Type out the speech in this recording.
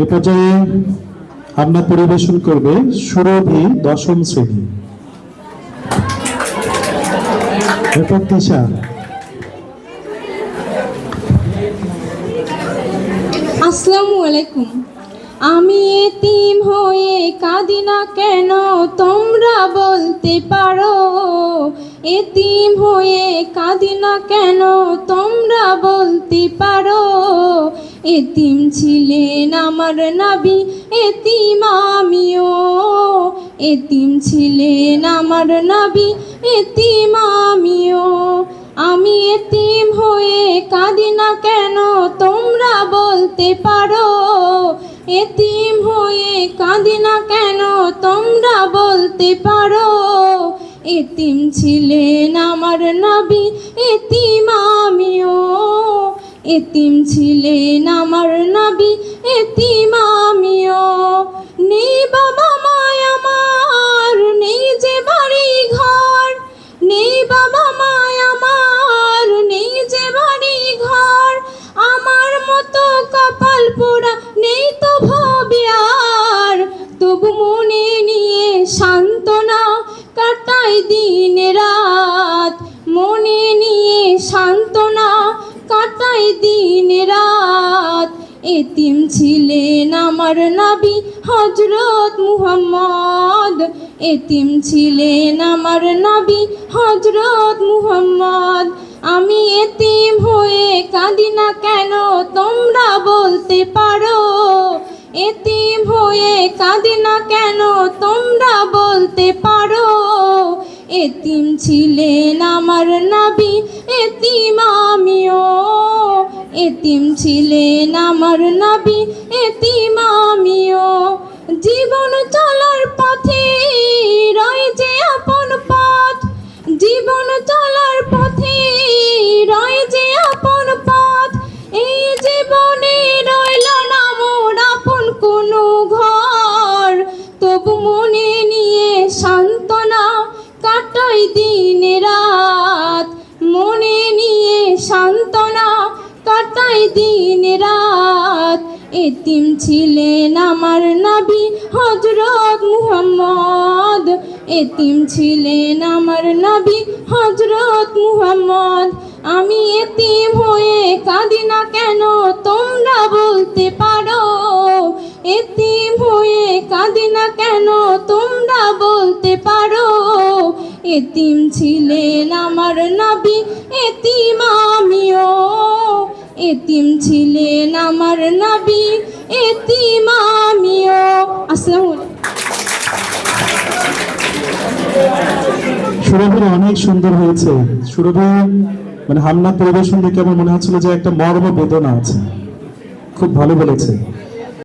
এ পর্যায়ে আমরা পরিবেশন করবে সুরভি দশম শ্রেণী। এরপর তিশা। আসসালামু আলাইকুম। আমি এতিম হয়ে কাঁদি না কেন তোমরা বলতে পারো? এতিম হয়ে কাঁদি না কেন তোমরা বলতে পারো? এতিম ছিলেন আমার নবী, এতিম আমিও। এতিম ছিলেন আমার নবী, এতিম আমিও। আমি এতিম হয়ে কাঁদি না কেন তোমরা বলতে পারো? এতিম হয়ে কাঁদি না কেন তোমরা বলতে পারো? এতিম ছিলেন আমার নবী, এতিম আমিও। এতিম ছিলেন আমার নবী, এতিম আমিও। নেই বাবা মায় আমার, নেই যে বাড়ি ঘর। নেই বাবা মায় আমার, নেই যে বাড়ি ঘর। আমার মতো কপাল পোড়া নেই তো ভবে আর। তবু মনে নিয়ে সান্ত্বনা কাটাই দিন রাত। মনে নিয়ে সান্ত্বনা কাটাই দিন রাত। এতিম ছিলেন আমার নবী হযরত মুহাম্মদ। এতিম ছিলেন আমার নবী হযরত মুহাম্মদ। আমি এতিম হয়ে কাঁদি না কেন তোমরা বলতে পারো? এতিম হয়ে কাঁদি না কেন তোমরা বলতে পারো? এতিম ছিলেন আমার নবী, এতিম আমিও। এতিম ছিলেন আমার নবী, এতিম আমিও। জীবন চলার পথে রয় যে আপন পথ। জীবন চলার পথে রয় যে আপন পথ। এই জীবনে রইল না মোর আপন কোনো ঘর। তবু মনে নিয়ে সান্ত্বনা কাটাই দিন রাত। মনে নিয়ে সান্ত্বনা কাটাই দিন রাত। এতিম ছিলেন আমার নবী হযরত মুহাম্মদ। এতিম ছিলেন আমার নবী হযরত মুহাম্মদ। আমি এতিম হয়ে কাঁদি না কেন তোমরা বলতে পারো? এতিম হয়ে কাঁদি না কেন তোমরা বলতে পারো? এতিম ছিলেন আমার নবী, এতিম আমিও। এতিম ছিলেন আমার নবী, এতিম আমিও। আসসালামু আলাইকুম। সুরভি অনেক সুন্দর হয়েছে। সুরভি হামনা পরিবেশন দেখে আমার মনে হচ্ছিল যে একটা মর্ম বেদনা আছে। খুব ভালো বলেছে।